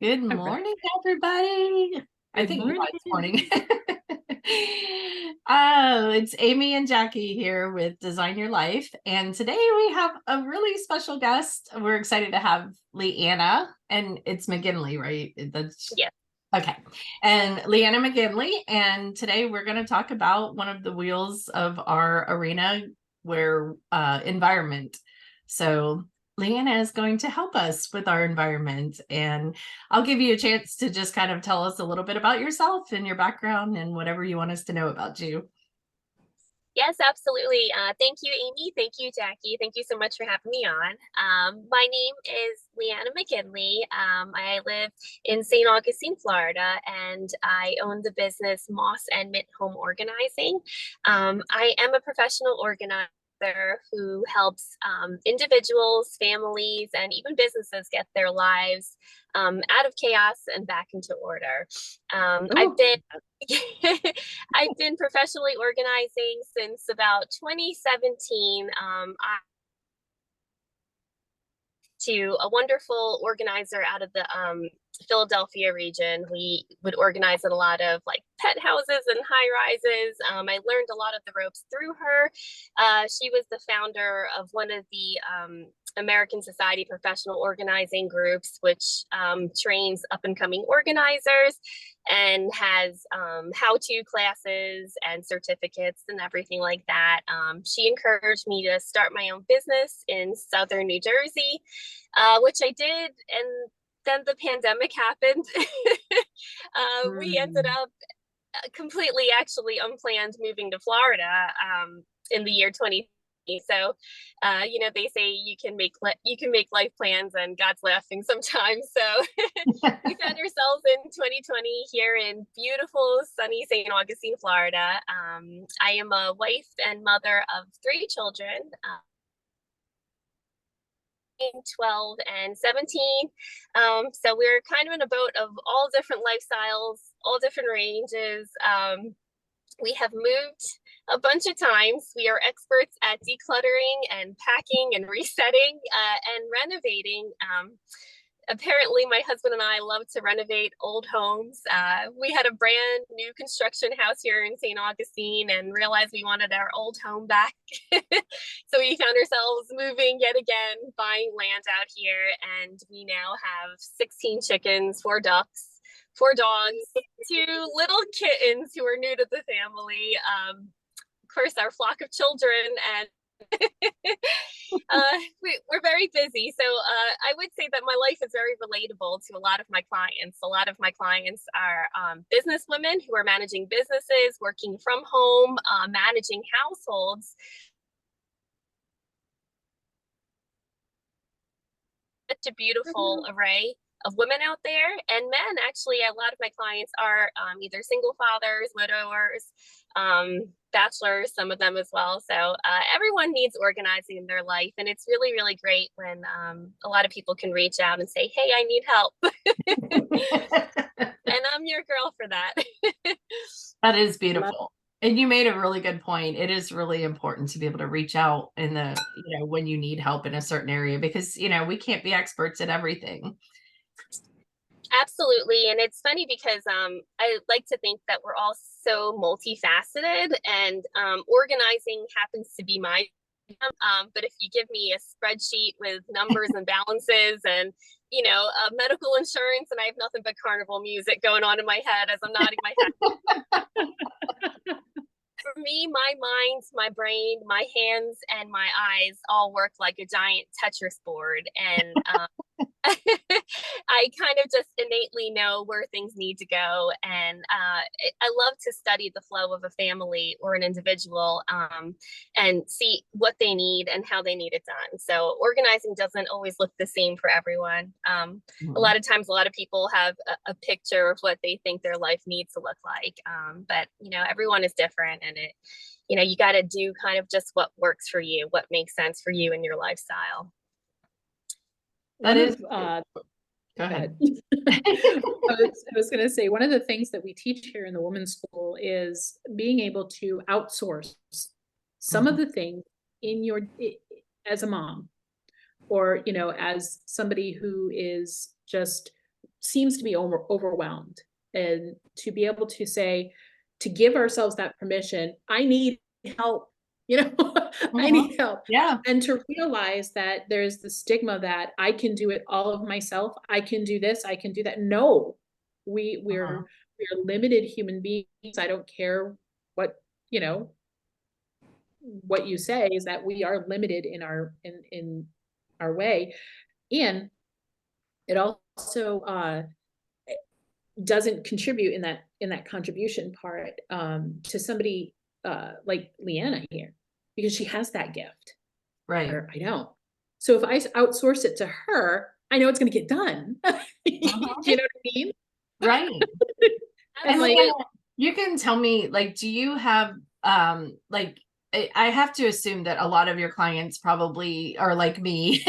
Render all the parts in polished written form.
Good morning, everybody. I think you know it's morning. It's Amy and Jackie here with Design Your Life. And today we have a really special guest. We're excited to have Liana, and it's McGinley, right? Yeah. Okay. And Liana McGinley. And today we're going to talk about one of the wheels of our arena where environment. So Liana is going to help us with our environment, and I'll give you a chance to just kind of tell us a little bit about yourself and your background and whatever you want us to know about you. Yes, absolutely. Thank you, Amy. Thank you, Jackie. Thank you so much for having me on. My name is Liana McGinley. I live in St. Augustine, Florida, and I own the business Moss and Mint Home Organizing. I am a professional organizer who helps individuals, families, and even businesses get their lives out of chaos and back into order. I've been I've been professionally organizing since about 2017. To a wonderful organizer out of the Philadelphia region. We would organize in a lot of like pet houses and high rises. I learned a lot of the ropes through her. She was the founder of one of the American Society of Professional Organizing groups, which trains up and coming organizers and has how-to classes and certificates and everything like that. She encouraged me to start my own business in Southern New Jersey, which I did. And then the pandemic happened. We ended up completely actually unplanned moving to Florida in the year 2020. So, they say you can make life plans, and God's laughing sometimes. So we found ourselves in 2020 here in beautiful, sunny St. Augustine, Florida. I am a wife and mother of 3 children. 12 and 17. So we're kind of in a boat of all different lifestyles, all different ranges. We have moved a bunch of times. We are experts at decluttering and packing and resetting and renovating. Apparently, my husband and I love to renovate old homes. We had a brand new construction house here in St. Augustine and realized we wanted our old home back. So we found ourselves moving yet again, buying land out here. And we now have 16 chickens, 4 ducks, 4 dogs, 2 little kittens who are new to the family. Of course, our flock of children, and we're very busy. So I would say that my life is very relatable to a lot of my clients. A lot of my clients are business women who are managing businesses, working from home, managing households. Such a beautiful array of women out there, and men. Actually, a lot of my clients are either single fathers, widowers, bachelors, some of them as well. So everyone needs organizing in their life, and it's really, really great when a lot of people can reach out and say, hey, I need help. And I'm your girl for that. That is beautiful. And you made a really good point. It is really important to be able to reach out in the, when you need help in a certain area, because, we can't be experts at everything. Absolutely. And it's funny because I like to think that we're all so multifaceted, and organizing happens to be my but if you give me a spreadsheet with numbers and balances and medical insurance, and I have nothing but carnival music going on in my head as I'm nodding my head. For me, my mind, my brain, my hands, and my eyes all work like a giant Tetris board. And I kind of just innately know where things need to go. And I love to study the flow of a family or an individual and see what they need and how they need it done. So organizing doesn't always look the same for everyone. A lot of times, a lot of people have a picture of what they think their life needs to look like. But, everyone is different, and you got to do kind of just what works for you, what makes sense for you and your lifestyle. That is, go ahead. I was going to say, one of the things that we teach here in the Women's School is being able to outsource some of the things in as a mom, or, you know, as somebody who is just seems to be overwhelmed, and to be able to say, to give ourselves that permission, I need help, you know, I Mhm. need help. Yeah. And to realize that there's the stigma that I can do it all of myself. I can do this, I can do that. No, Mhm. we're limited human beings. I don't care what, you know, what you say, is that we are limited in our way. And it also doesn't contribute in that contribution part to somebody like Liana here, because she has that gift, Right. or I don't. So if I outsource it to her, I know it's going to get done. You Mhm. know what I mean? Right. And And like, Leanna, you can tell me, like, do you have like I have to assume that a lot of your clients probably are like me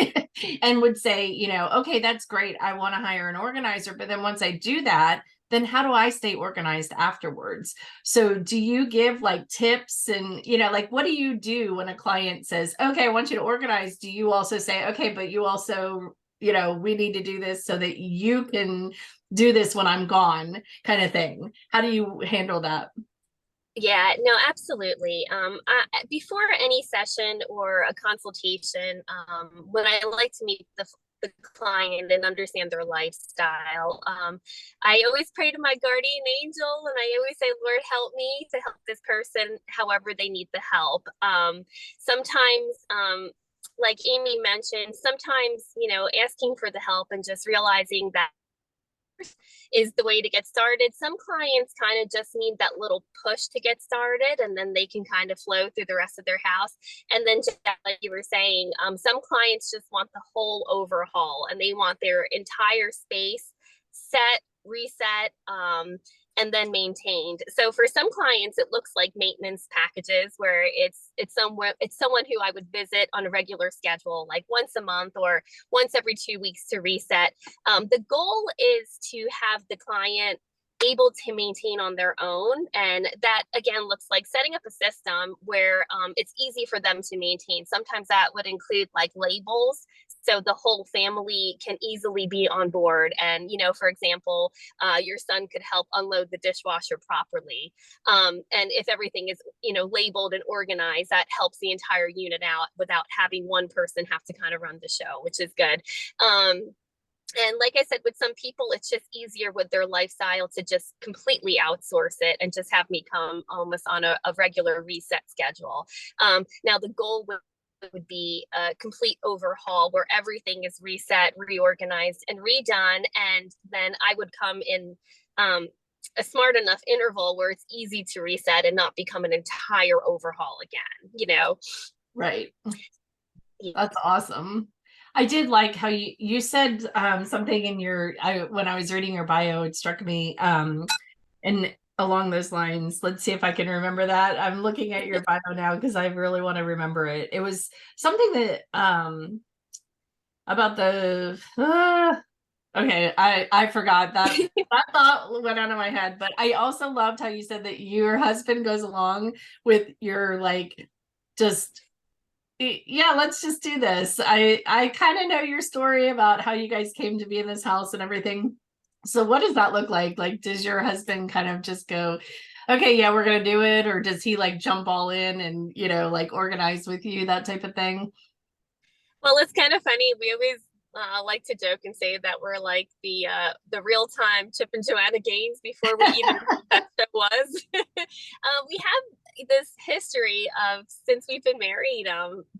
and would say, you know, okay, that's great. I want to hire an organizer, but then once I do that, then how do I stay organized afterwards? So do you give like tips and, you know, like what do you do when a client says, okay, I want you to organize? Do you also say, okay, but you also, you know, we need to do this so that you can do this when I'm gone, kind of thing? How do you handle that? Yeah, no, absolutely. Before any session or a consultation, when I like to meet the client and understand their lifestyle, I always pray to my guardian angel, and I always say, Lord, help me to help this person however they need the help. Sometimes, like Amy mentioned, sometimes, you know, asking for the help and just realizing that is the way to get started. Some clients kind of just need that little push to get started, and then they can kind of flow through the rest of their house. And then, just like you were saying, some clients just want the whole overhaul, and they want their entire space set, reset, and then maintained. So for some clients, it looks like maintenance packages where it's someone who I would visit on a regular schedule, like once a month or once every 2 weeks to reset. The goal is to have the client able to maintain on their own. And that again looks like setting up a system where it's easy for them to maintain. Sometimes that would include like labels, so the whole family can easily be on board. And, you know, for example, your son could help unload the dishwasher properly. And if everything is, you know, labeled and organized, that helps the entire unit out without having one person have to kind of run the show, which is good. And like I said, with some people, it's just easier with their lifestyle to just completely outsource it and just have me come almost on a regular reset schedule. Now, the goal would be a complete overhaul where everything is reset, reorganized, and redone. And then I would come in a smart enough interval where it's easy to reset and not become an entire overhaul again, you know? Right. That's awesome. I did like how you said something in your when I was reading your bio, it struck me and along those lines. Let's see if I can remember that. I'm looking at your bio now because I really want to remember it. It was something that about the okay, I forgot that that thought went out of my head, but I also loved how you said that your husband goes along with your like just yeah, let's just do this. I kind of know your story about how you guys came to be in this house and everything. So what does that look like? Like, does your husband kind of just go, okay, yeah, we're gonna do it, or does he like jump all in and, you know, like organize with you, that type of thing? Well, it's kind of funny. We always like to joke and say that we're like the real time Chip and Joanna Gaines before we even knew what that show was. We have this history of, since we've been married,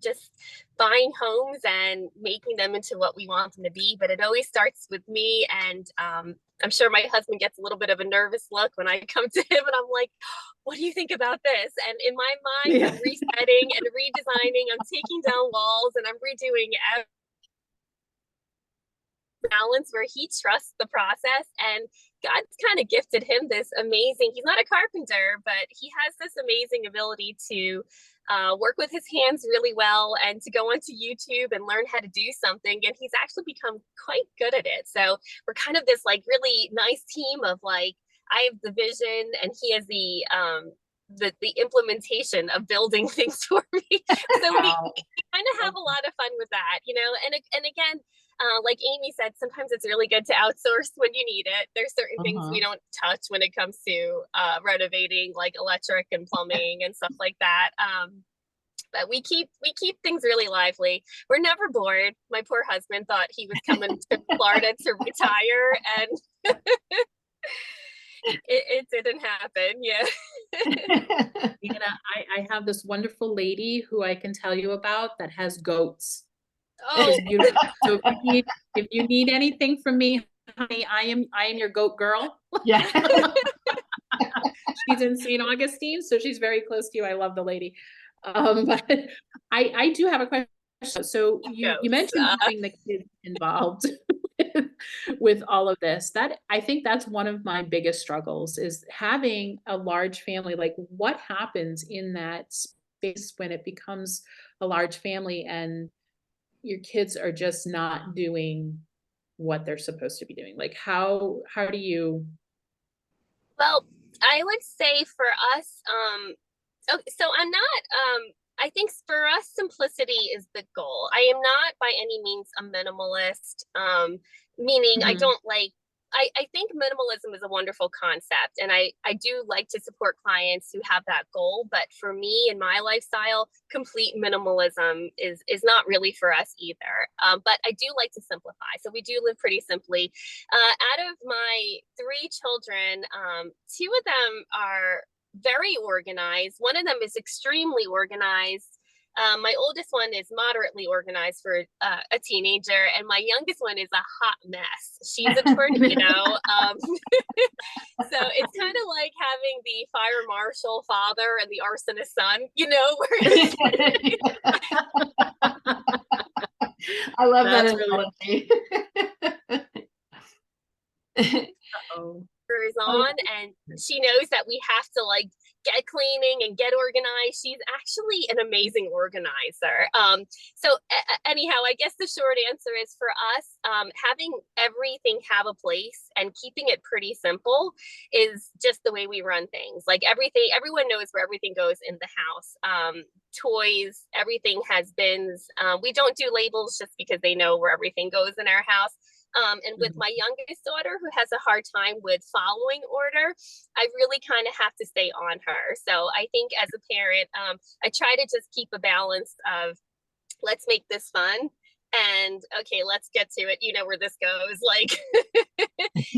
just buying homes and making them into what we want them to be. But it always starts with me, and I'm sure my husband gets a little bit of a nervous look when I come to him and I'm like, what do you think about this? And in my mind, I'm resetting and redesigning. I'm taking down walls and I'm redoing balance where he trusts the process. And God's kind of gifted him this amazing, he's not a carpenter, but he has this amazing ability to work with his hands really well and to go onto YouTube and learn how to do something. And he's actually become quite good at it. So we're kind of this like really nice team of like, I have the vision and he has the implementation of building things for me. So we kind of have a lot of fun with that, you know, and again, like Amy said, sometimes it's really good to outsource when you need it. There's certain things we don't touch when it comes to renovating, like electric and plumbing and stuff like that. But we keep things really lively. We're never bored. My poor husband thought he was coming to Florida to retire, and it didn't happen. Yeah. I have this wonderful lady who I can tell you about that has goats. Oh, So if you need anything from me, honey, I am your goat girl. Yeah. She's in St. Augustine, so she's very close to you. I love the lady. But I do have a question. So you mentioned having the kids involved with all of this. That I think that's one of my biggest struggles, is having a large family. Like, what happens in that space when it becomes a large family and your kids are just not doing what they're supposed to be doing? Like, how do you? Well, I would say for us, okay, so I'm not, I think for us, simplicity is the goal. I am not by any means a minimalist, meaning I don't like, I think minimalism is a wonderful concept, and I do like to support clients who have that goal. But for me and my lifestyle, complete minimalism is not really for us either. But I do like to simplify. So we do live pretty simply. Out of my 3 children, 2 of them are very organized. One of them is extremely organized. My oldest one is moderately organized for a teenager, and my youngest one is a hot mess. She's a tornado. So it's kind of like having the fire marshal father and the arsonist son, you know. I love that That's analogy. On, and she knows that we have to like get cleaning and get organized. She's actually an amazing organizer. So anyhow, I guess the short answer is, for us, having everything have a place and keeping it pretty simple is just the way we run things. Like everyone knows where everything goes in the house. Toys, everything has bins. We don't do labels just because they know where everything goes in our house. And with my youngest daughter, who has a hard time with following order, I really kind of have to stay on her. So I think as a parent, I try to just keep a balance of, let's make this fun, and okay, let's get to it. You know where this goes. Like,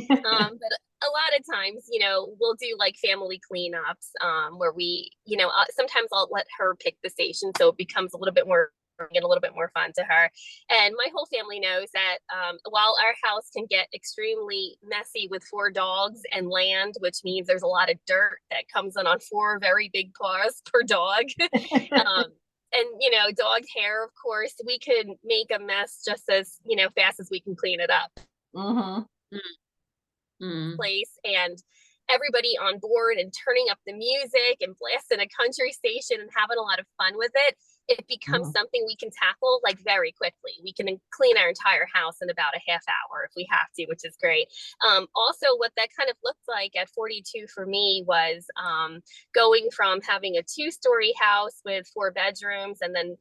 but a lot of times, you know, we'll do like family cleanups, where we, you know, sometimes I'll let her pick the station, so it becomes a little bit more fun to her. And my whole family knows that while our house can get extremely messy with 4 dogs and land, which means there's a lot of dirt that comes in on 4 very big paws per dog, and you know, dog hair, of course, we could make a mess just as, you know, fast as we can clean it up. Place, and everybody on board and turning up the music and blasting a country station and having a lot of fun with it, it becomes something we can tackle like very quickly. We can clean our entire house in about a half hour if we have to, which is great. Also, what that kind of looked like at 42 for me was going from having a 2-story house with 4 bedrooms, and then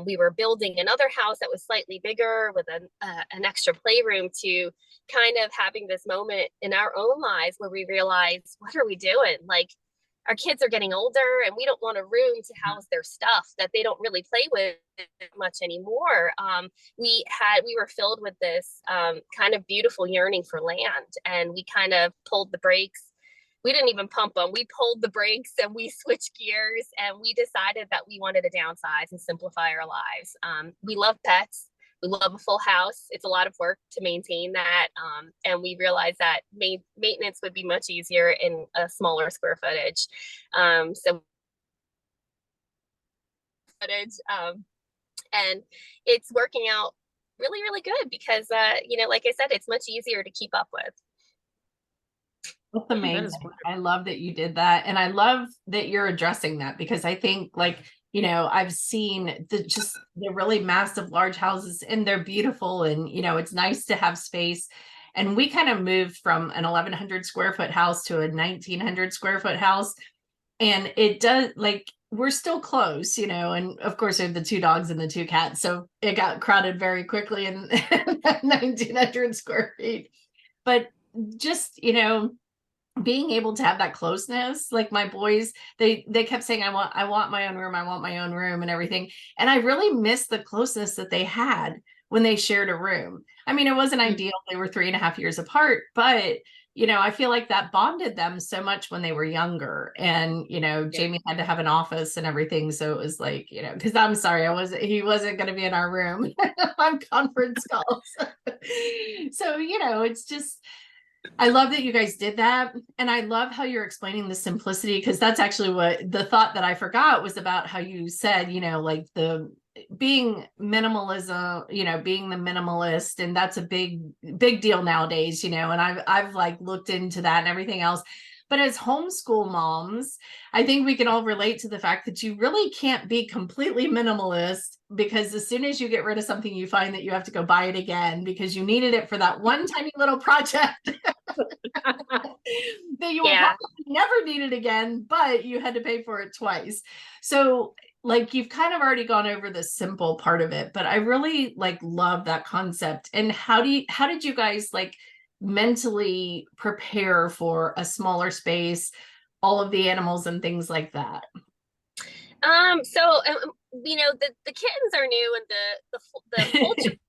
we were building another house that was slightly bigger with an extra playroom, to kind of having this moment in our own lives where we realize, what are we doing? Like, our kids are getting older, and we don't want a room to house their stuff that they don't really play with much anymore. We were filled with this kind of beautiful yearning for land, and we kind of pulled the brakes. We didn't even pump them. We pulled the brakes and we switched gears, and we decided that we wanted to downsize and simplify our lives. We love pets. We love a full house. It's a lot of work to maintain that. And we realized that maintenance would be much easier in a smaller square footage. And it's working out really, really good because, you know, like I said, it's much easier to keep up with. That's amazing. I love that you did that. And I love that you're addressing that, because I think, like, you know, I've seen the really massive, large houses, and they're beautiful, and, you know, it's nice to have space. And we kind of moved from an 1,100 square foot house to a 1,900 square foot house. And it does, like, we're still close, you know, and of course we have the 2 dogs and the 2 cats, so it got crowded very quickly in 1900 square feet. But just, you know, being able to have that closeness, like my boys, they kept saying, I want my own room, I want my own room and everything. And I really missed the closeness that they had when they shared a room. I mean, it wasn't ideal. They were 3.5 years apart, but you know, I feel like that bonded them so much when they were younger. And, you know, Jamie had to have an office and everything. So it was like, you know, because I'm sorry, he wasn't going to be in our room on conference calls. So, you know, it's just, I love that you guys did that. And I love how you're explaining the simplicity, because that's actually what the thought that I forgot was about, how you said, you know, like the being minimalism, you know, being the minimalist. And that's a big deal nowadays, you know, and I've like looked into that and everything else. But as homeschool moms, I think we can all relate to the fact that you really can't be completely minimalist, because as soon as you get rid of something, you find that you have to go buy it again because you needed it for that one tiny little project that you will probably never need it again, but you had to pay for it twice. So like, you've kind of already gone over the simple part of it, but I really like love that concept. And how did you guys like mentally prepare for a smaller space, all of the animals and things like that? You know, the kittens are new, and the poultry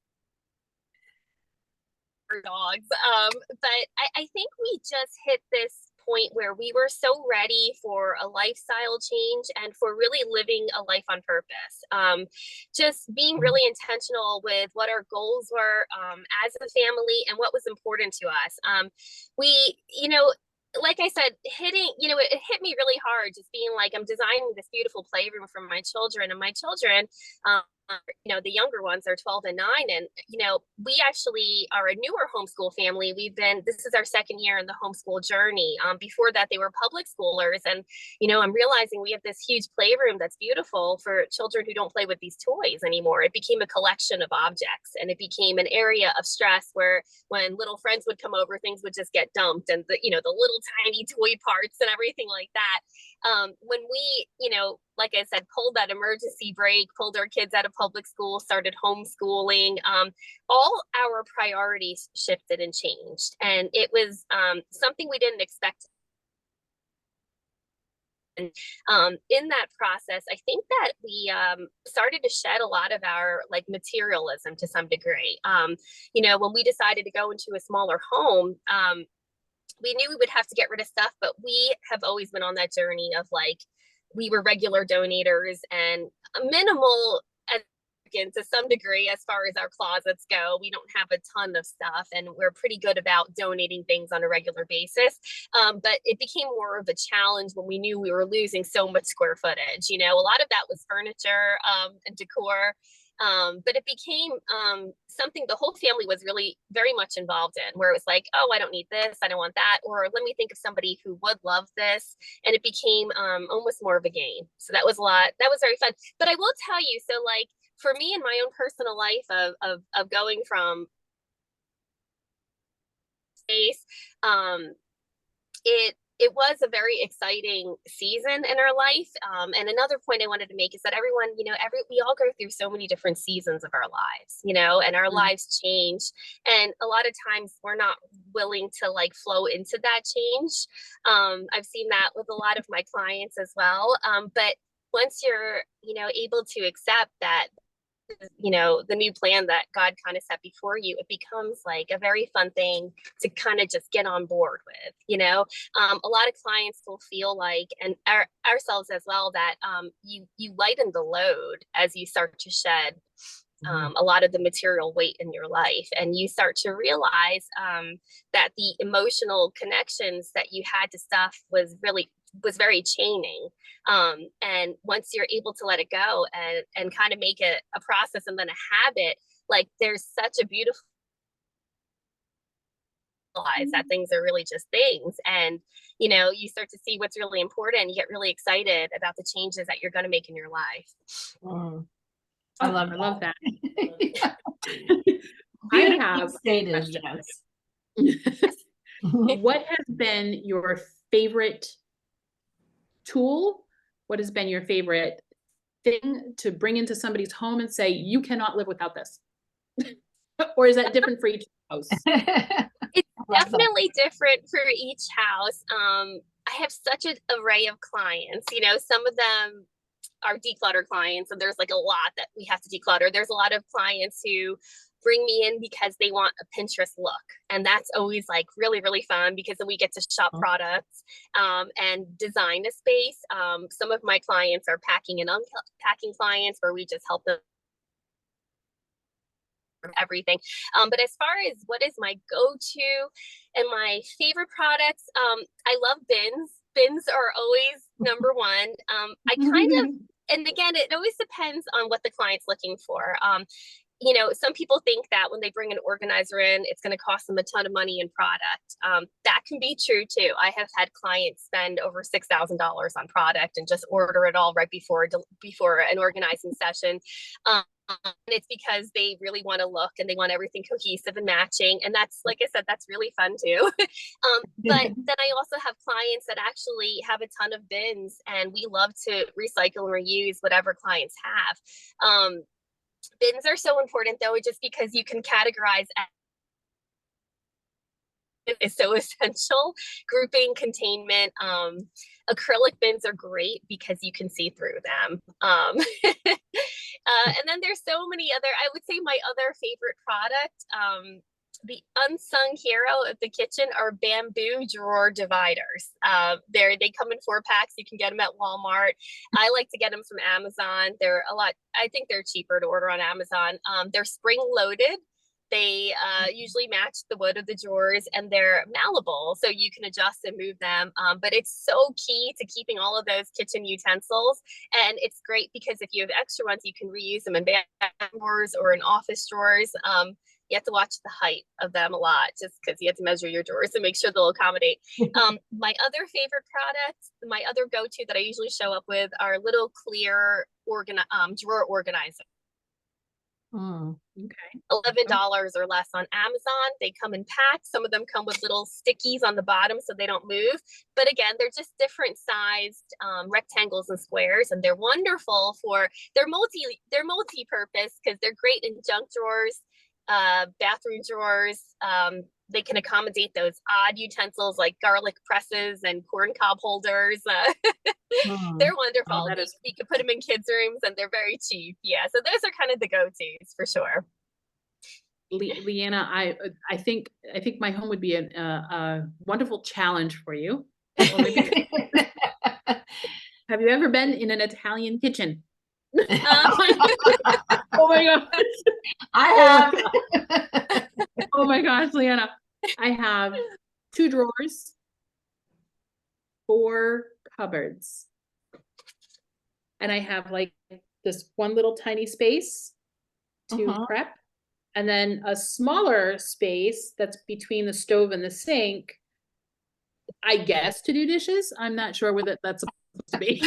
dogs. But I think we just hit this point where we were so ready for a lifestyle change and for really living a life on purpose. Just being really intentional with what our goals were as a family and what was important to us. We, you know, like I said, it hit me really hard, just being like, I'm designing this beautiful playroom for my children, and my children, you know, the younger ones are 12 and 9. And, you know, we actually are a newer homeschool family. This is our second year in the homeschool journey. Before that, they were public schoolers. And, you know, I'm realizing we have this huge playroom that's beautiful for children who don't play with these toys anymore. It became a collection of objects, and it became an area of stress where when little friends would come over, things would just get dumped, and the little tiny toy parts and everything like that. When we, you know, like I said, pulled that emergency brake, pulled our kids out of public school, started homeschooling, all our priorities shifted and changed. And it was something we didn't expect. And in that process, I think that we started to shed a lot of our like materialism to some degree. You know, when we decided to go into a smaller home, we knew we would have to get rid of stuff, but we have always been on that journey of like, we were regular donators and minimal to some degree as far as our closets go. We don't have a ton of stuff, and we're pretty good about donating things on a regular basis. But it became more of a challenge when we knew we were losing so much square footage. You know, a lot of that was furniture and decor. But it became something the whole family was really very much involved in, where it was like, oh, I don't need this, I don't want that, or let me think of somebody who would love this. And it became almost more of a game. So that was a lot. That was very fun. But I will tell you, so like for me in my own personal life of going from space, it was a very exciting season in our life. And another point I wanted to make is that everyone, you know, we all go through so many different seasons of our lives, you know, and our lives change. And a lot of times we're not willing to like flow into that change. I've seen that with a lot of my clients as well. But once you're, you know, able to accept that, you know, the new plan that God kind of set before you, it becomes like a very fun thing to kind of just get on board with, you know. A lot of clients will feel like, and ourselves as well, that you lighten the load as you start to shed a lot of the material weight in your life, and you start to realize that the emotional connections that you had to stuff was very chaining. And once you're able to let it go and kind of make it a process and then a habit, like there's such a beautiful that things are really just things. And, you know, you start to see what's really important. You get really excited about the changes that you're going to make in your life. I love that. I have stated, yes. What has been your favorite tool? What has been your favorite thing to bring into somebody's home and say, you cannot live without this? Or is that different for each house? It's definitely different for each house. I have such an array of clients. You know, some of them are declutter clients, and there's like a lot that we have to declutter. There's a lot of clients who bring me in because they want a Pinterest look, and that's always like really, really fun because then we get to shop products and design a space. Some of my clients are packing and unpacking clients where we just help them everything. But as far as what is my go-to and my favorite products, I love bins. Bins are always number one. I kind of, and again, it always depends on what the client's looking for. You know, some people think that when they bring an organizer in, it's going to cost them a ton of money in product. That can be true too. I have had clients spend over $6,000 on product and just order it all right before an organizing session. And it's because they really want to look and they want everything cohesive and matching. And that's, like I said, that's really fun too. But then I also have clients that actually have a ton of bins, and we love to recycle and reuse whatever clients have. Bins are so important though, just because you can categorize is so essential. Grouping, containment, acrylic bins are great because you can see through them. And then there's so many other, I would say my other favorite product, the unsung hero of the kitchen are bamboo drawer dividers. They come in 4-packs. You can get them at Walmart. I like to get them from Amazon. They're a lot, I think they're cheaper to order on Amazon. They're spring loaded. They usually match the wood of the drawers, and they're malleable, so you can adjust and move them. But it's so key to keeping all of those kitchen utensils. And it's great because if you have extra ones, you can reuse them in bathroom drawers or in office drawers. You have to watch the height of them a lot, just because you have to measure your drawers and make sure they'll accommodate. My other favorite product, my other go-to that I usually show up with are little clear drawer organizers. Okay. $11 or less on Amazon. They come in packs. Some of them come with little stickies on the bottom so they don't move. But again, they're just different sized rectangles and squares, and they're wonderful for they're multi-purpose because they're great in junk drawers, bathroom drawers. They can accommodate those odd utensils like garlic presses and corn cob holders. They're wonderful. You can put them in kids' rooms, and they're very cheap. Yeah, so those are kind of the go-tos for sure. Liana, I think my home would be a wonderful challenge for you. Only have you ever been in an Italian kitchen? Oh my gosh. I have. Oh my gosh, Liana. I have 2 drawers, 4 cupboards, and I have like this one little tiny space to prep, and then a smaller space that's between the stove and the sink, I guess, to do dishes. I'm not sure whether that's supposed to be.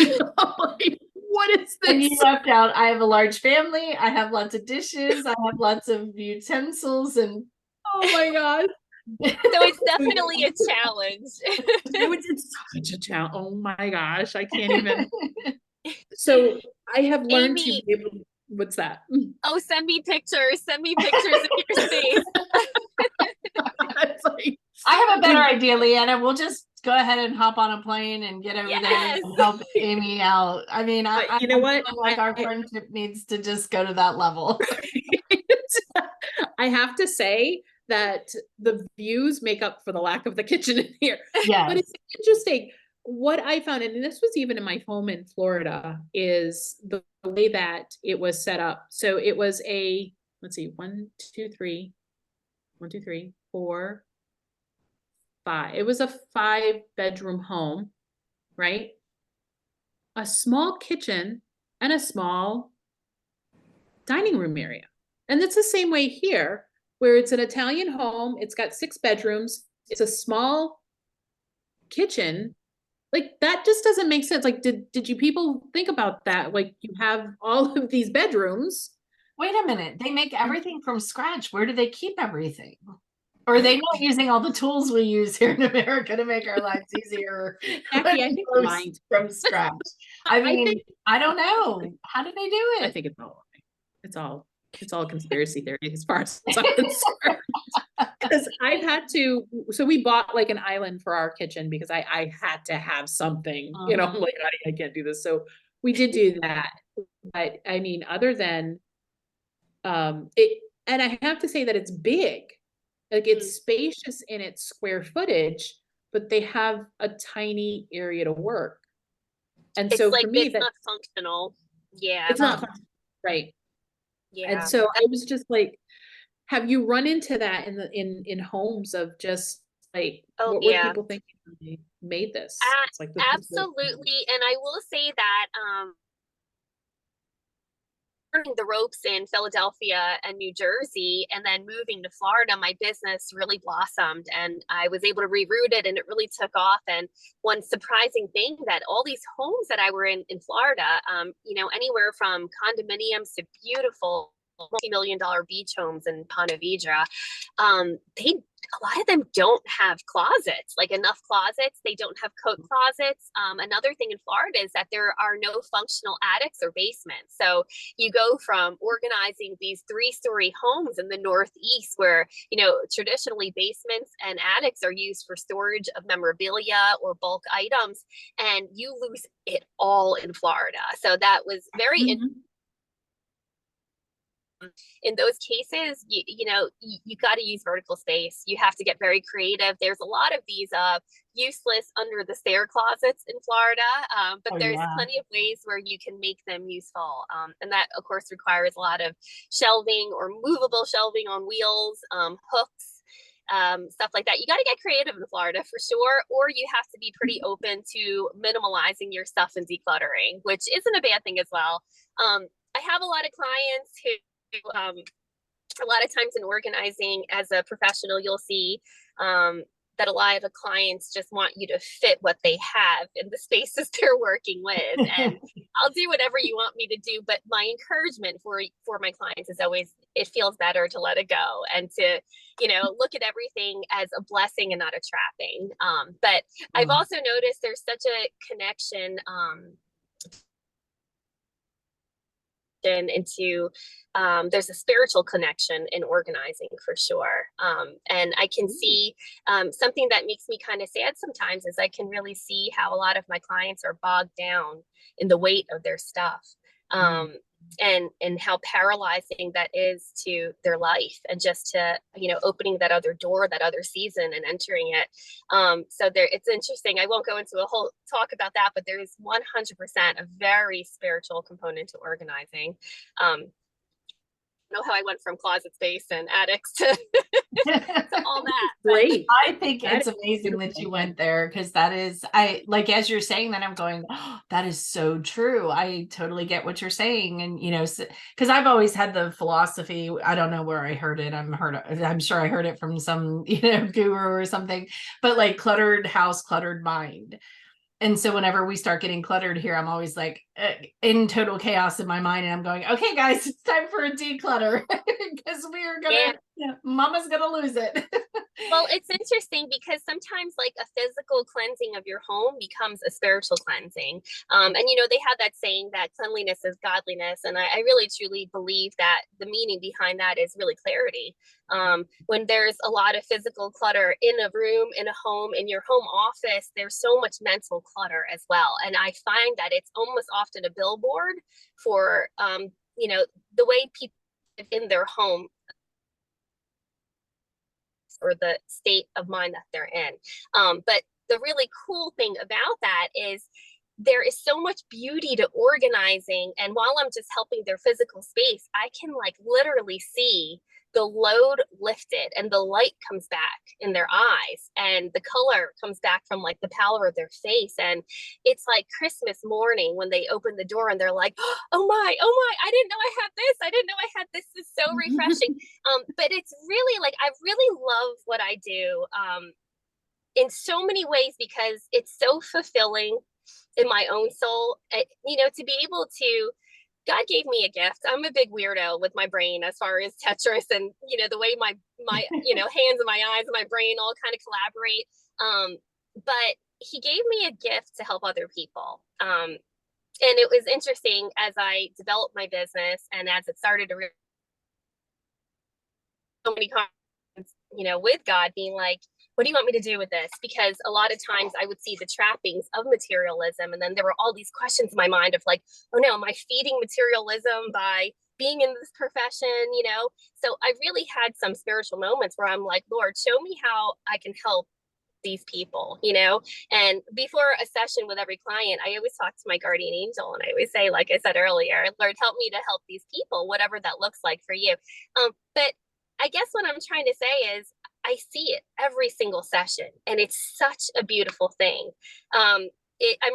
Like, what is this? And you left out, I have a large family. I have lots of dishes. I have lots of utensils, and oh my gosh. So it's definitely a challenge. It's such a challenge. Oh my gosh, I can't even. So I have learned Amy, to be able. What's that? Oh, send me pictures. Send me pictures of your space. Like, I have a better idea, Liana. We'll just go ahead and hop on a plane and get over there and help Amy out. I mean, you know what? Like our friendship needs to just go to that level. I have to say that the views make up for the lack of the kitchen in here. Yeah, but it's interesting. What I found, and this was even in my home in Florida, is the way that it was set up. So it was a, let's see, 1, 2, 3, 4, 5. It was a 5-bedroom home, right? A small kitchen and a small dining room area. And it's the same way here, where it's an Italian home. It's got 6 bedrooms. It's a small kitchen. Like, that just doesn't make sense. Like, did you people think about that? Like, you have all of these bedrooms. Wait a minute. They make everything from scratch. Where do they keep everything? Or are they right? not using all the tools we use here in America to make our lives easier? Jackie, I think they're lying. From scratch. I mean, think I don't know. How do they do I it? think it's all conspiracy theory as far as I'm concerned. Because I've had to, so we bought like an island for our kitchen because I had to have something, you know, I'm like, I can't do this. So we did do that. But I mean, other than it, and I have to say that it's big, like it's spacious in its square footage, but they have a tiny area to work. And It's so like for me, it's that not functional. Yeah. it's not fun, right? And Yeah. so I was just like, have you run into that in homes of just like, Oh what were yeah. people thinking when they made this? It's like, this is Absolutely. And I will say that learning the ropes in Philadelphia and New Jersey and then moving to Florida, my business really blossomed and I was able to reroute it and it really took off. And one surprising thing that all these homes that I were in Florida, you know, anywhere from condominiums to beautiful multi-million-dollar beach homes in Ponte Vedra, they a lot of them don't have closets, like enough closets. They don't have coat closets. Another thing in Florida is that there are no functional attics or basements. So you go from organizing these 3-story homes in the Northeast where, you know, traditionally basements and attics are used for storage of memorabilia or bulk items, and you lose it all in Florida. So that was very interesting. In those cases, you know, you got to use vertical space. You have to get very creative. There's a lot of these useless under the stair closets in Florida, but there's plenty of ways where you can make them useful. And that, of course, requires a lot of shelving or movable shelving on wheels, hooks, stuff like that. You got to get creative in Florida for sure, or you have to be pretty open to minimalizing your stuff and decluttering, which isn't a bad thing as well. I have a lot of clients who a lot of times in organizing as a professional, you'll see that a lot of the clients just want you to fit what they have in the spaces they're working with. And I'll do whatever you want me to do. But my encouragement for my clients is always, it feels better to let it go and to, you know, look at everything as a blessing and not a trapping. But I've also noticed there's such a connection into there's a spiritual connection in organizing for sure. And I can see something that makes me kind of sad sometimes is I can really see how a lot of my clients are bogged down in the weight of their stuff. And how paralyzing that is to their life, and just to, you know, opening that other door, that other season, and entering it. So there, it's interesting. I won't go into a whole talk about that, but there is 100% a very spiritual component to organizing. Know how I went from closet space and attics to, to all that. Great. I think it's amazing that you went there, because that is, I like, as you're saying that, I'm going, oh, that is so true. I totally get what you're saying. And, you know, because I've always had the philosophy, I don't know where I heard it. I'm sure I heard it from some, you know, guru or something, but like cluttered house, cluttered mind. And so whenever we start getting cluttered here, I'm always like in total chaos in my mind. And I'm going, okay, guys, it's time for a declutter because we are going to, mama's going to lose it. Well, it's interesting because sometimes like a physical cleansing of your home becomes a spiritual cleansing. And, you know, they have that saying that cleanliness is godliness. And I really, truly believe that the meaning behind that is really clarity. When there's a lot of physical clutter in a room, in a home, in your home office, there's so much mental clutter as well. And I find that it's almost often a billboard for, you know, the way people live in their home or the state of mind that they're in. But the really cool thing about that is there is so much beauty to organizing. And while I'm just helping their physical space, I can like literally see the load lifted and the light comes back in their eyes and the color comes back from like the pallor of their face. And it's like Christmas morning when they open the door and they're like, oh my, I didn't know I had this. I didn't know I had this. This is so refreshing. But it's really like, I really love what I do in so many ways because it's so fulfilling in my own soul, you know, to be able to, God gave me a gift. I'm a big weirdo with my brain as far as Tetris and, you know, the way my my, hands and my eyes and my brain all kind of collaborate. But he gave me a gift to help other people. And it was interesting as I developed my business and as it started to really so many times, with God being like, what do you want me to do with this? Because a lot of times I would see the trappings of materialism. And then there were all these questions in my mind of like, oh no, am I feeding materialism by being in this profession? So I really had some spiritual moments where I'm like, Lord, show me how I can help these people, and before a session with every client, I always talk to my guardian angel. And I always say, like I said earlier, Lord, help me to help these people, whatever that looks like for you. But I guess what I'm trying to say is I see it every single session, and it's such a beautiful thing. I'm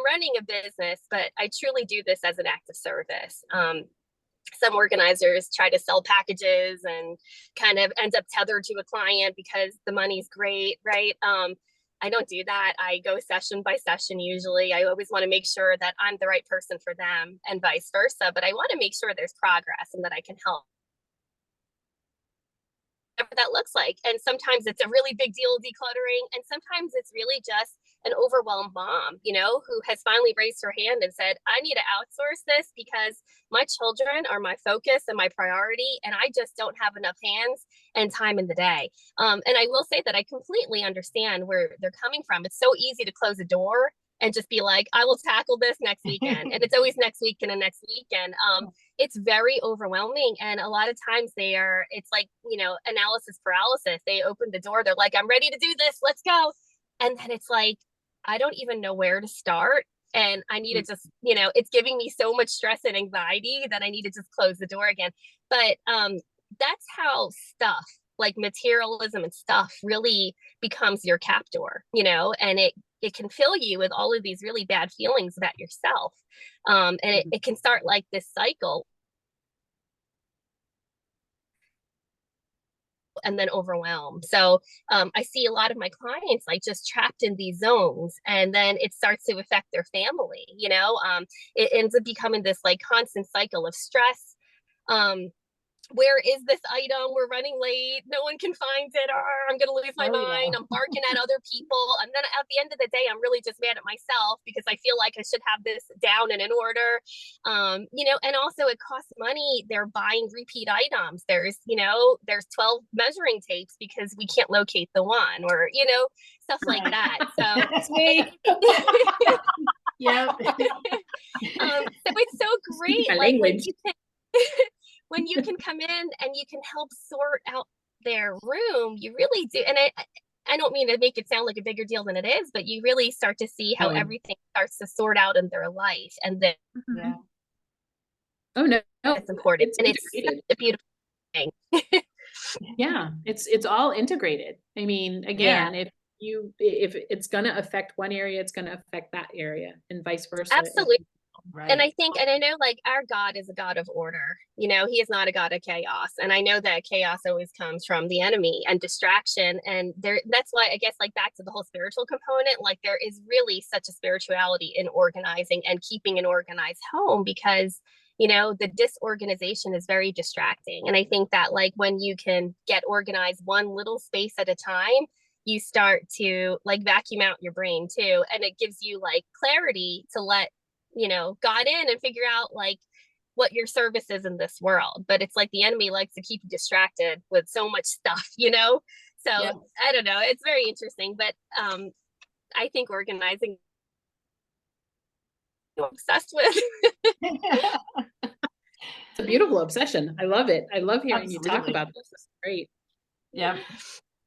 running a business, but I truly do this as an act of service. Some organizers try to sell packages and kind of end up tethered to a client because the money's great, right? I don't do that. I go session by session usually. I always want to make sure that I'm the right person for them and vice versa, but I want to make sure there's progress and that I can help. Whatever that looks like. And sometimes it's a really big deal decluttering, and sometimes it's really just an overwhelmed mom, who has finally raised her hand and said, I need to outsource this because my children are my focus and my priority, and I just don't have enough hands and time in the day. And I will say that I completely understand where they're coming from. It's so easy to close a door and just be like, I will tackle this next weekend. And it's always next week and the next weekend. It's very overwhelming. And a lot of times it's like, analysis paralysis. They open the door. They're like, I'm ready to do this. Let's go. And then it's like, I don't even know where to start. And I need to just, it's giving me so much stress and anxiety that I need to just close the door again. But that's how stuff like materialism and stuff really becomes your captor, and it can fill you with all of these really bad feelings about yourself. And it can start like this cycle and then overwhelm. So I see a lot of my clients like just trapped in these zones, and then it starts to affect their family. It ends up becoming this like constant cycle of stress. Where is this item? We're running late. No one can find it. I'm going to lose my mind. I'm barking at other people. And then at the end of the day, I'm really just mad at myself because I feel like I should have this down and in order. And also it costs money. They're buying repeat items. There's 12 measuring tapes because we can't locate the one, or, stuff like that. So that's me. Yeah. So it's so great. Like when you can come in and you can help sort out their room, you really do. And I don't mean to make it sound like a bigger deal than it is, but you really start to see how everything starts to sort out in their life. And then oh no, it's important. And it's a beautiful thing. Yeah, it's all integrated. I mean, again, if it's going to affect one area, it's going to affect that area, and vice versa. Absolutely. Right. And I know like our God is a God of order. He is not a God of chaos. And I know that chaos always comes from the enemy and distraction. And that's why I guess like back to the whole spiritual component, like there is really such a spirituality in organizing and keeping an organized home, because the disorganization is very distracting. And I think that like when you can get organized one little space at a time, you start to like vacuum out your brain too. And it gives you like clarity to let God in and figure out like what your service is in this world. But it's like the enemy likes to keep you distracted with so much stuff, So I don't know. It's very interesting, but I think organizing I'm obsessed with. It's a beautiful obsession. I love it. I love hearing you talk about this. This is great. Yeah.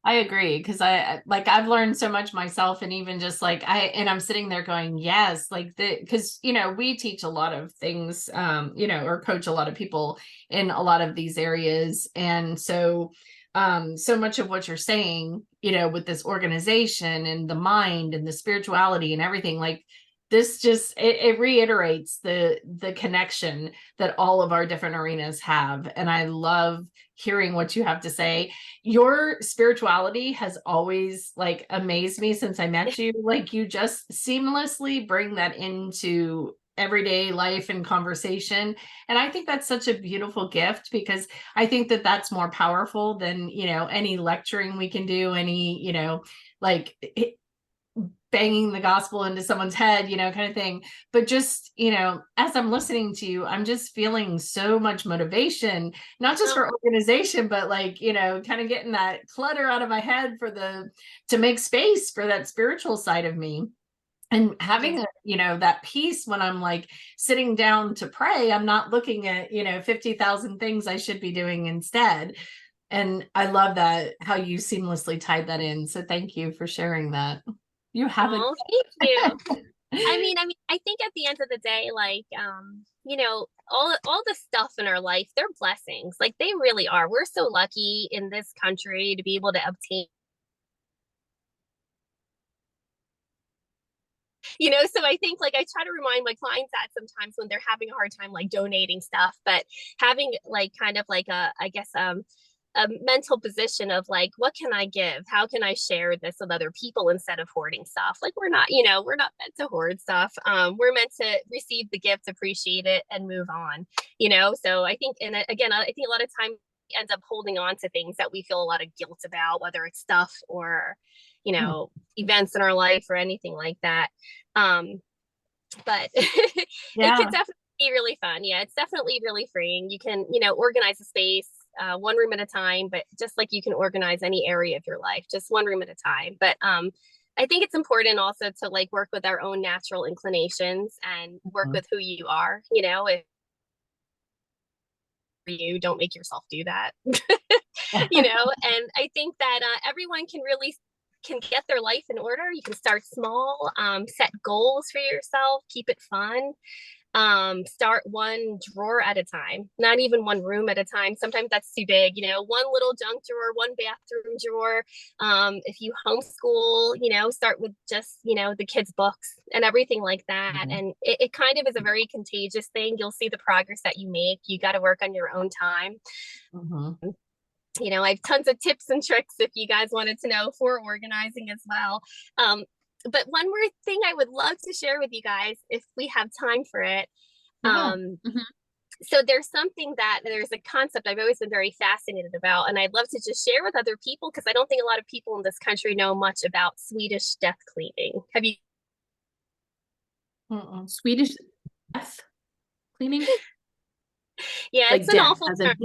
I agree, because I've learned so much myself, and even just like I'm sitting there going, yes, like because we teach a lot of things, or coach a lot of people in a lot of these areas, and so much of what you're saying, with this organization and the mind and the spirituality and everything, like this just it reiterates the connection that all of our different arenas have. And I love hearing what you have to say. Your spirituality has always like amazed me since I met you. Like you just seamlessly bring that into everyday life and conversation. And I think that's such a beautiful gift, because I think that that's more powerful than, any lecturing we can do, any, like banging the gospel into someone's head, kind of thing. But just, as I'm listening to you, I'm just feeling so much motivation, not just for organization, but like, kind of getting that clutter out of my head to make space for that spiritual side of me. And having, that peace when I'm like sitting down to pray, I'm not looking at, 50,000 things I should be doing instead. And I love that, how you seamlessly tied that in. So thank you for sharing that. You haven't. Oh, thank you. I think at the end of the day, like, all the stuff in our life, they're blessings. Like, they really are. We're so lucky in this country to be able to obtain, so I think, like, I try to remind my clients that sometimes when they're having a hard time, like, donating stuff, but having like kind of like a mental position of like, what can I give? How can I share this with other people instead of hoarding stuff? Like, we're not meant to hoard stuff. We're meant to receive the gift, appreciate it, and move on, So I think, and again, I think a lot of time we end up holding on to things that we feel a lot of guilt about, whether it's stuff or, events in our life or anything like that. But it could definitely be really fun. Yeah, it's definitely really freeing. You can, organize a space, one room at a time, but just like you can organize any area of your life, just one room at a time. But I think it's important also to like work with our own natural inclinations and work with who you are. If you don't make yourself do that, and I think that everyone can get their life in order. You can start small, set goals for yourself, keep it fun. Start one drawer at a time, not even one room at a time. Sometimes that's too big, one little junk drawer, one bathroom drawer. If you homeschool, start with just, the kids' books and everything like that. And it kind of is a very contagious thing. You'll see the progress that you make. You got to work on your own time. I have tons of tips and tricks if you guys wanted to know for organizing as well. But one more thing I would love to share with you guys if we have time for it. So there's a concept I've always been very fascinated about, and I'd love to just share with other people, because I don't think a lot of people in this country know much about Swedish death cleaning. Have you? Swedish death cleaning? Yeah, like it's an awful term.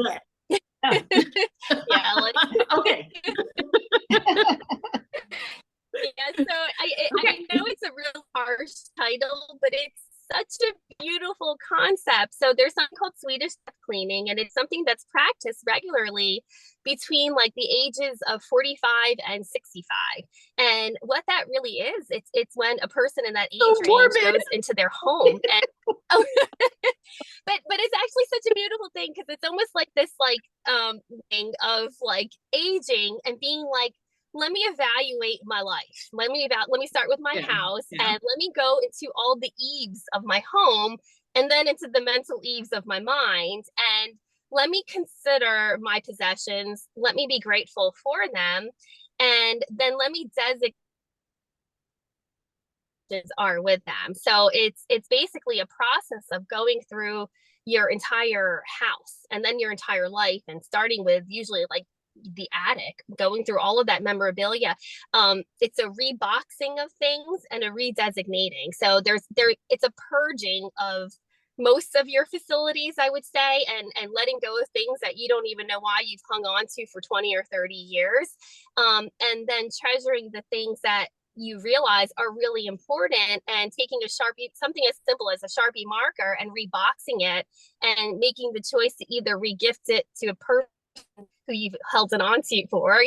Yeah, like okay. Yeah, so I know it's a real harsh title, but it's such a beautiful concept. So there's something called Swedish death cleaning, and it's something that's practiced regularly between like the ages of 45 and 65. And what that really is, it's when a person in that age range goes into their home and but it's actually such a beautiful thing, because it's almost like this thing of like aging and being like, let me evaluate my life. Let me start with my house, and let me go into all the eaves of my home, and then into the mental eaves of my mind, and let me consider my possessions. Let me be grateful for them, and then let me designate are with them. So it's basically a process of going through your entire house and then your entire life, and starting with usually like the attic, going through all of that memorabilia. It's a reboxing of things and a redesignating. So it's a purging of most of your facilities, I would say, and letting go of things that you don't even know why you've hung on to for 20 or 30 years. And then treasuring the things that you realize are really important, and taking a Sharpie, something as simple as a Sharpie marker, and reboxing it and making the choice to either regift it to a person who you've held it on to for,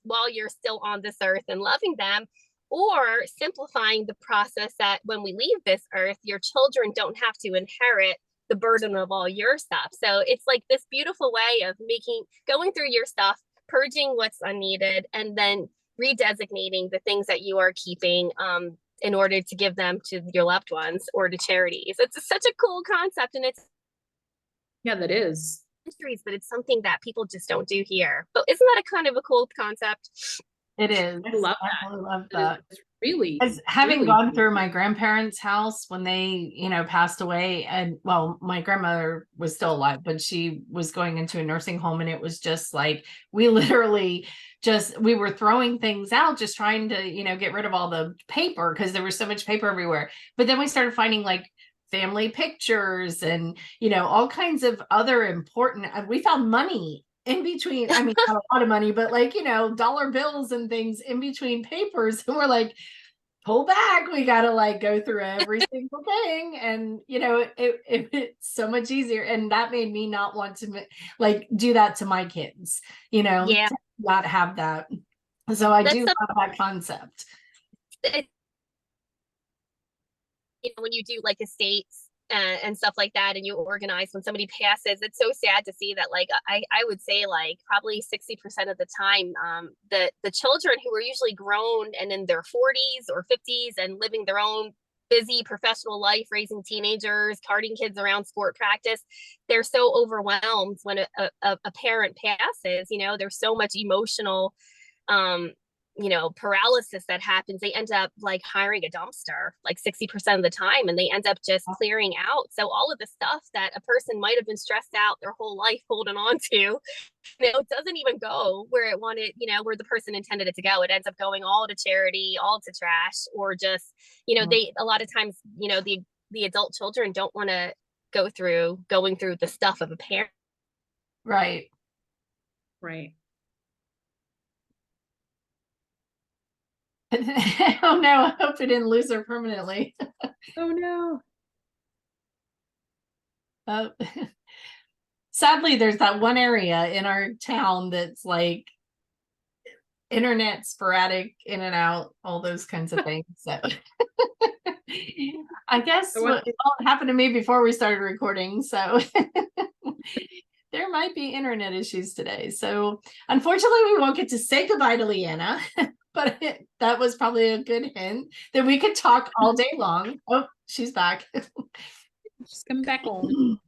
while you're still on this earth and loving them, or simplifying the process that when we leave this earth, your children don't have to inherit the burden of all your stuff. So it's like this beautiful way of going through your stuff, purging what's unneeded, and then redesignating the things that you are keeping in order to give them to your loved ones or to charities. It's such a cool concept, and that is histories, but it's something that people just don't do here. But isn't that a kind of a cool concept? It is. I love that. I love that. Really? As having Really? gone through my grandparents' house when they, passed away, and well, my grandmother was still alive, but she was going into a nursing home, and it was just like we literally we were throwing things out, just trying to, get rid of all the paper because there was so much paper everywhere. But then we started finding like family pictures and, all kinds of other important, we found money in between. I mean, not a lot of money, but like, dollar bills and things in between papers. And we're like, pull back, we gotta like go through every single thing. And it's so much easier, and that made me not want to like do that to my kids, Yeah, to not have that. So I that's do something, love that concept. when you do like estates and stuff like that, and you organize when somebody passes, it's so sad to see that, like, I would say like probably 60% of the time, the children who are usually grown and in their 40s or 50s and living their own busy professional life, raising teenagers, carting kids around sport practice, they're so overwhelmed when a parent passes. There's so much emotional um paralysis that happens. They end up like hiring a dumpster like 60% of the time, and they end up just clearing out. So all of the stuff that a person might have been stressed out their whole life holding on to, doesn't even go where it wanted, where the person intended it to go. It ends up going all to charity, all to trash, or just, they, a lot of times, the adult children don't want to going through the stuff of a parent. Right. Oh no, I hope we didn't lose her permanently. Oh no. Sadly, there's that one area in our town that's like internet sporadic, in and out, all those kinds of things. So I guess what happened to me before we started recording. So there might be internet issues today. So unfortunately, we won't get to say goodbye to Liana, but that was probably a good hint that we could talk all day long. Oh, she's back. She's coming back home.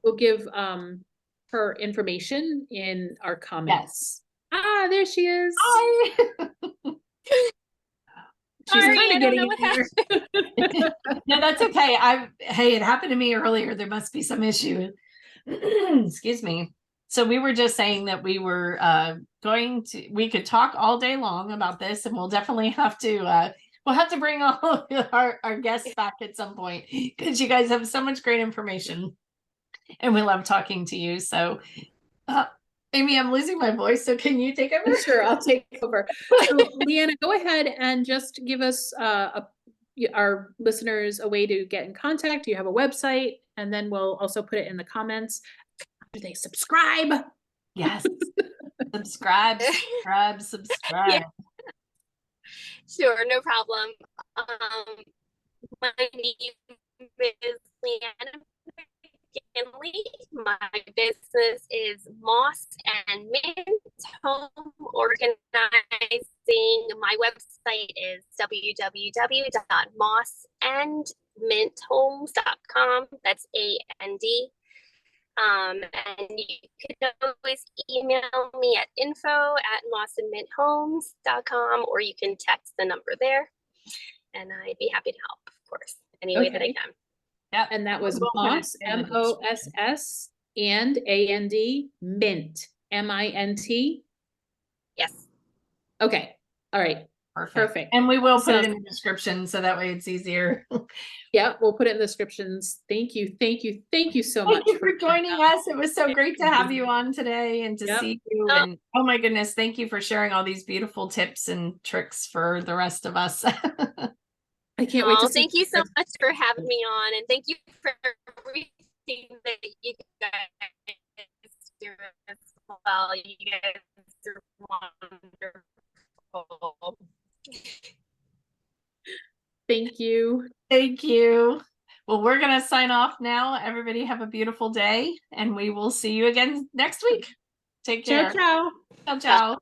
We'll give her information in our comments. Yes. Ah, there she is. Hi. She's Sorry, kind I of don't getting know in there. No, that's okay. Hey, it happened to me earlier. There must be some issue. Excuse me. So we were just saying that we were we could talk all day long about this, and we'll definitely have to we'll have to bring all of our guests back at some point, because you guys have so much great information and we love talking to you. So Amy, I'm losing my voice, so can you take over? Sure, I'll take over. So Liana, go ahead and just give us our listeners a way to get in contact. You have a website, and then we'll also put it in the comments. Do they subscribe? Yes. subscribe. Yeah. Sure, no problem. My name is Liana McGinley. My business is Moss and Mint Home Organizing. My website is www.mossandminthomes.com. That's AND. And you can always email me at info@mossandminthomes.com, or you can text the number there, and I'd be happy to help, of course, any way that I can. Yeah, and that was Moss, MOSS, and AND, Mint, MINT. Yes. Okay. All right. Perfect. And we will put it in the description, so that way it's easier. Yeah, we'll put it in the descriptions. Thank you. Thank you. Thank you so much for joining us. It was so great to have you on today and to see you. And oh my goodness, thank you for sharing all these beautiful tips and tricks for the rest of us. I can't wait to see. Thank you so much for having me on, and thank you for everything that you guys do as well. You guys are wonderful. Thank you. Thank you. Well, we're going to sign off now. Everybody have a beautiful day, and we will see you again next week. Take care. Ciao, ciao. Ciao, ciao.